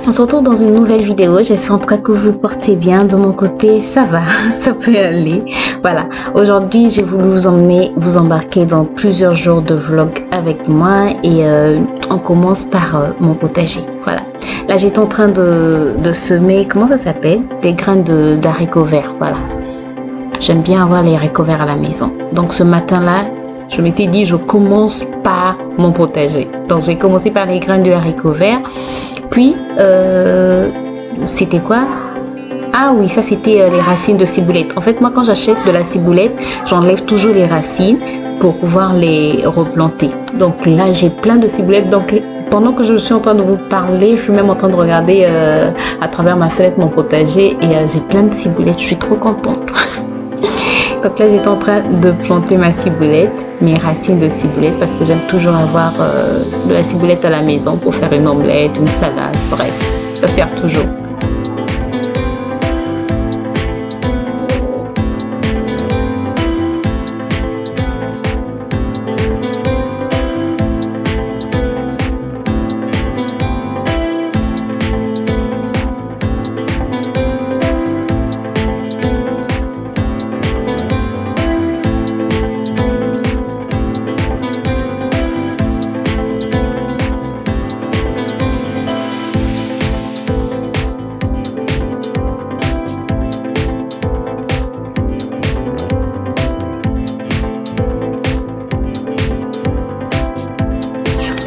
On se retrouve dans une nouvelle vidéo. J'espère en tout cas que vous portez bien. De mon côté, ça va, ça peut aller. Voilà, aujourd'hui j'ai voulu vous embarquer dans plusieurs jours de vlog avec moi et on commence par mon potager. Voilà, là j'étais en train de semer, comment ça s'appelle, des graines d'haricots verts. Voilà, j'aime bien avoir les haricots verts à la maison. Donc ce matin-là, je m'étais dit je commence par mon potager. Donc j'ai commencé par les graines de haricots verts. Puis, c'était quoi? Ah oui, ça c'était les racines de ciboulette. En fait, moi quand j'achète de la ciboulette, j'enlève toujours les racines pour pouvoir les replanter. Donc là, j'ai plein de ciboulettes. Donc pendant que je suis en train de vous parler, je suis même en train de regarder à travers ma fenêtre mon potager et j'ai plein de ciboulettes. Je suis trop contente. Donc là, j'étais en train de planter ma ciboulette, mes racines de ciboulette, parce que j'aime toujours avoir de la ciboulette à la maison pour faire une omelette, une salade, bref, ça sert toujours.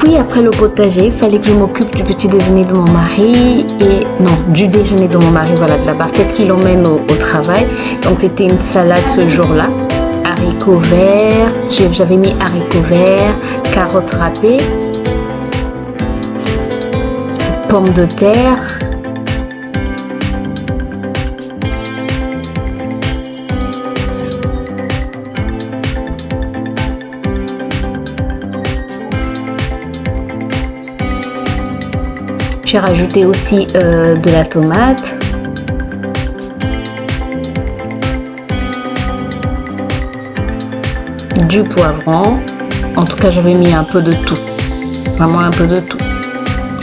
Puis après le potager, il fallait que je m'occupe du petit déjeuner de mon mari et non, du déjeuner de mon mari, voilà, de la barquette qui l'emmène au travail. Donc c'était une salade ce jour-là, haricots verts, j'avais mis haricots verts, carottes râpées, pommes de terre, j'ai rajouté aussi de la tomate, du poivron. En tout cas, j'avais mis un peu de tout, vraiment un peu de tout.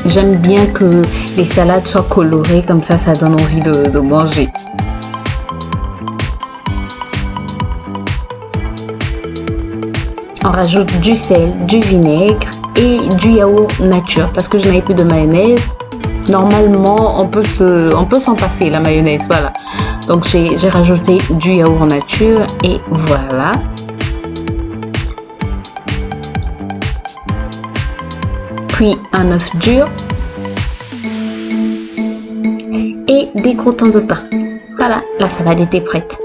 J'aime bien que les salades soient colorées, comme ça donne envie de manger. On rajoute du sel, du vinaigre et du yaourt nature parce que je n'avais plus de mayonnaise. Normalement, on peut s'en passer la mayonnaise, voilà. Donc j'ai rajouté du yaourt nature et voilà. Puis un œuf dur et des croûtons de pain. Voilà, la salade était prête.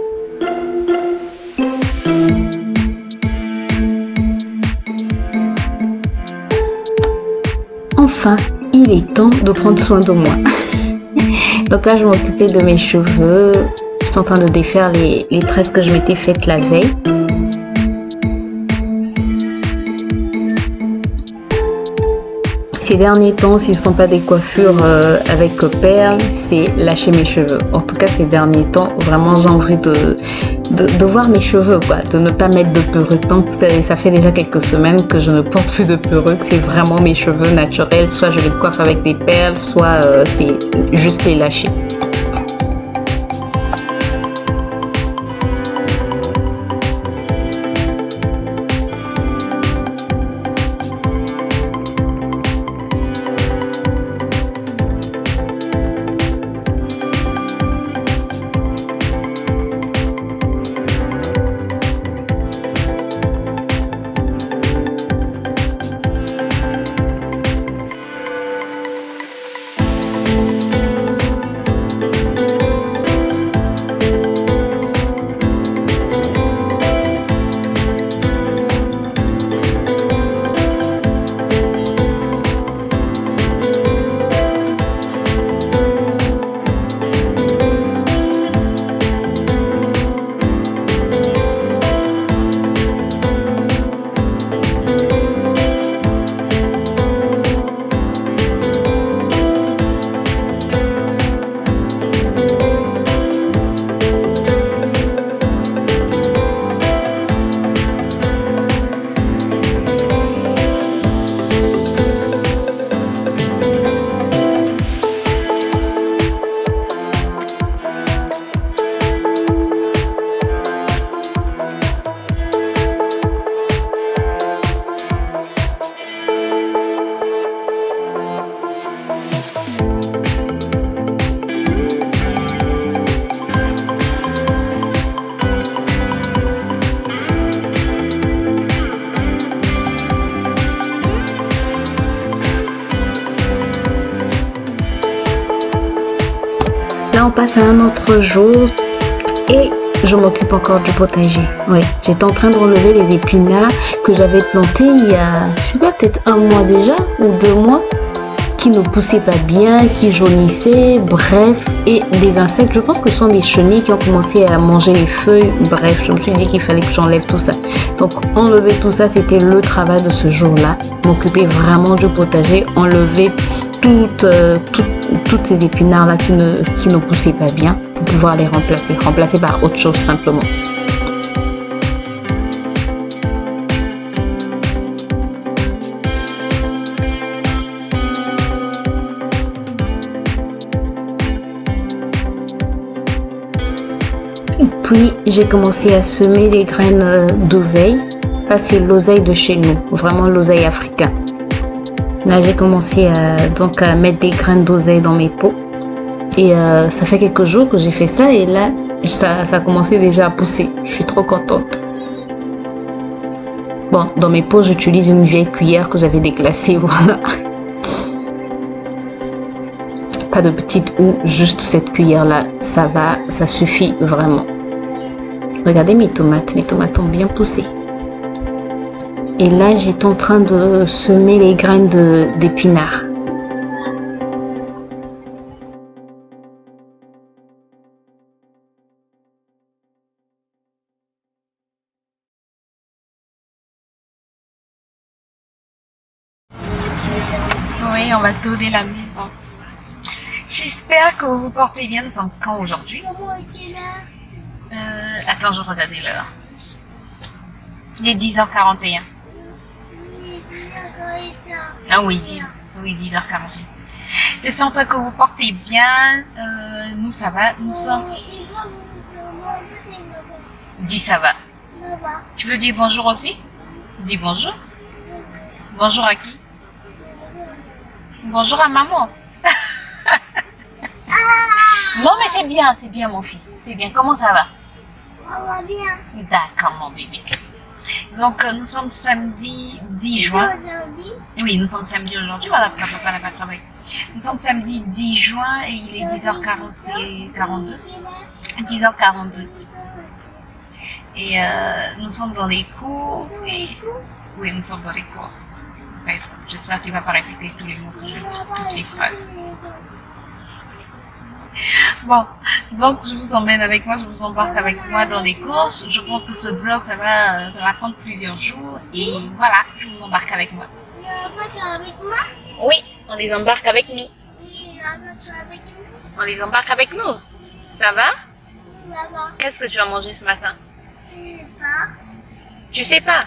Enfin, il est temps de prendre soin de moi. Donc là, je m'occupais de mes cheveux. Je suis en train de défaire les tresses que je m'étais faites la veille. Ces derniers temps, s'ils ne sont pas des coiffures avec perles, c'est lâcher mes cheveux. En tout cas, ces derniers temps, vraiment, j'ai envie de voir mes cheveux, quoi, de ne pas mettre de perruque. Donc, ça fait déjà quelques semaines que je ne porte plus de perruque. C'est vraiment mes cheveux naturels. Soit je les coiffe avec des perles, soit c'est juste les lâcher. Là, on passe à un autre jour et je m'occupe encore du potager. Oui, j'étais en train de relever les épinards que j'avais plantés il y a, je sais pas, peut-être un mois déjà ou 2 mois, qui ne poussaient pas bien, qui jaunissaient, bref, et des insectes. Je pense que ce sont des chenilles qui ont commencé à manger les feuilles. Bref, je me suis dit qu'il fallait que j'enlève tout ça. Donc, enlever tout ça, c'était le travail de ce jour-là. M'occuper vraiment du potager, enlever toutes ces épinards-là qui ne poussaient pas bien pour pouvoir les remplacer par autre chose simplement. Puis j'ai commencé à semer des graines d'oseille. Ça c'est l'oseille de chez nous, vraiment l'oseille africain. Là j'ai commencé à mettre des graines d'oseille dans mes pots. Et ça fait quelques jours que j'ai fait ça et là ça a commencé déjà à pousser. Je suis trop contente. Bon, dans mes pots j'utilise une vieille cuillère que j'avais déclassée, voilà. Pas de petite houe, juste cette cuillère là, ça va, ça suffit vraiment. Regardez mes tomates ont bien poussé. Et là, j'étais en train de semer les graines d'épinards. Oui, on va tourner la maison. J'espère que vous vous portez bien. Nous sommes quand aujourd'hui? Attends, je regarde l'heure. Il est 10h41. Ah oui, 10h41. J'espère que vous portez bien. Nous, ça va. Nous sommes... Dis ça va. Tu veux dire bonjour aussi? Dis bonjour. Bonjour à qui? Bonjour à maman. Non mais c'est bien mon fils, c'est bien. Comment ça va? Ça va bien. D'accord mon bébé. Donc nous sommes samedi 10 juin. Oui, nous sommes samedi aujourd'hui, voilà, papa n'a pas travaillé. Nous sommes samedi 10 juin et il est 10h42. 10h42. Et nous sommes dans les courses et... Oui, nous sommes dans les courses. Bref, j'espère qu'il ne va pas répéter tous les mots que je dis, toutes les phrases. Bon, donc je vous emmène avec moi, je vous embarque avec moi dans les courses. Je pense que ce vlog, ça va prendre plusieurs jours. Et voilà, je vous embarque avec moi. Oui, on les embarque avec nous. On les embarque avec nous. Ça va? Qu'est-ce que tu as mangé ce matin? Tu sais pas?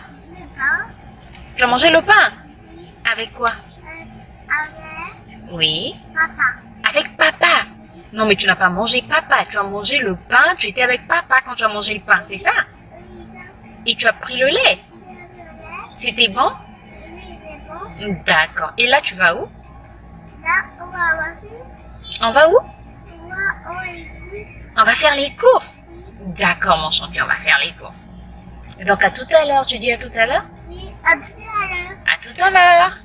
Tu as mangé le pain? Avec quoi? Oui. Avec papa. Non, mais tu n'as pas mangé papa. Tu as mangé le pain. Tu étais avec papa quand tu as mangé le pain, c'est ça? Et tu as pris le lait. C'était bon? D'accord. Et là, tu vas où? On va où? On va faire les courses. D'accord, mon champion, on va faire les courses. Donc, à tout à l'heure. Tu dis à tout à l'heure? Oui, à tout à l'heure. À tout à l'heure.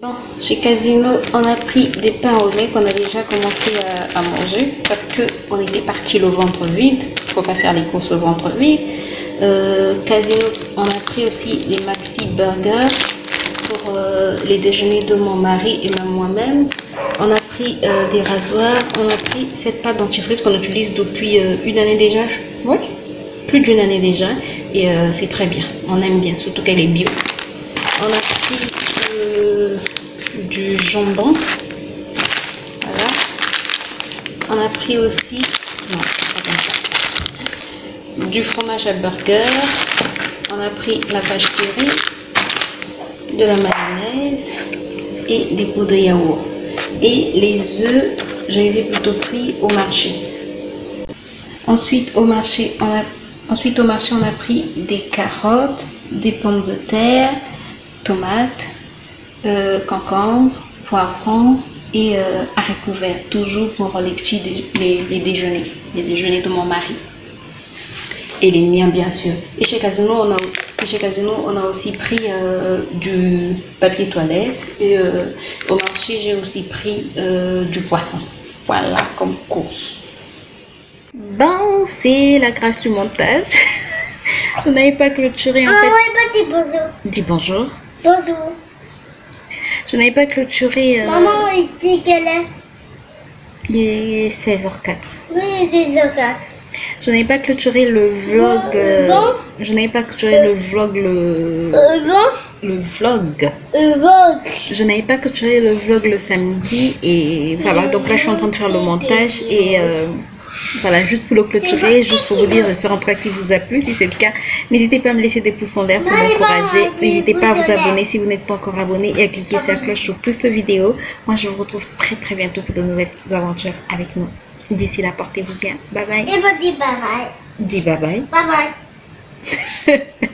Bon, chez Casino, on a pris des pains au lait qu'on a déjà commencé à manger parce qu'on était parti le ventre vide. Il ne faut pas faire les courses au ventre vide. Casino, on a pris aussi les maxi burgers pour les déjeuners de mon mari et même moi-même. On a pris des rasoirs. On a pris cette pâte dentifrice qu'on utilise depuis une année déjà. Oui, plus d'une année déjà. Et c'est très bien. On aime bien, surtout qu'elle est bio. On a pris du jambon, voilà. On a pris aussi du fromage à burger. On a pris la vache qui rit, de la mayonnaise et des pots de yaourt. Et les œufs, je les ai plutôt pris au marché. Ensuite au marché on a pris des carottes, des pommes de terre, tomates, concombre, poivrons et haricots verts, toujours pour les petits les déjeuners de mon mari et les miens bien sûr. Et chez Casino on a aussi pris du papier toilette et au marché j'ai aussi pris du poisson. Voilà, comme course. Bon, c'est la grâce du montage. Je n'avais pas clôturé en fait. Maman, dis bonjour. Dis bonjour. Bonjour. Je n'avais pas clôturé. Maman, il dit quelle est? Il est 16h04. Oui, il est 4. Je n'avais pas clôturé le vlog. Bon. Je n'avais pas clôturé le vlog. Le vlog. Je n'avais pas clôturé le vlog le samedi. Et voilà, donc là je suis en train de faire le montage. Et voilà, juste pour le clôturer, juste pour vous dire, j'espère en tout cas qu'il vous a plu. Si c'est le cas, n'hésitez pas à me laisser des pouces en l'air pour m'encourager. N'hésitez pas à vous abonner si vous n'êtes pas encore abonné et à cliquer sur la cloche pour plus de vidéos. Moi, je vous retrouve très bientôt pour de nouvelles aventures avec nous. D'ici là, portez-vous bien. Bye bye. Et vous dis bye bye. Dis bye bye. Bye bye.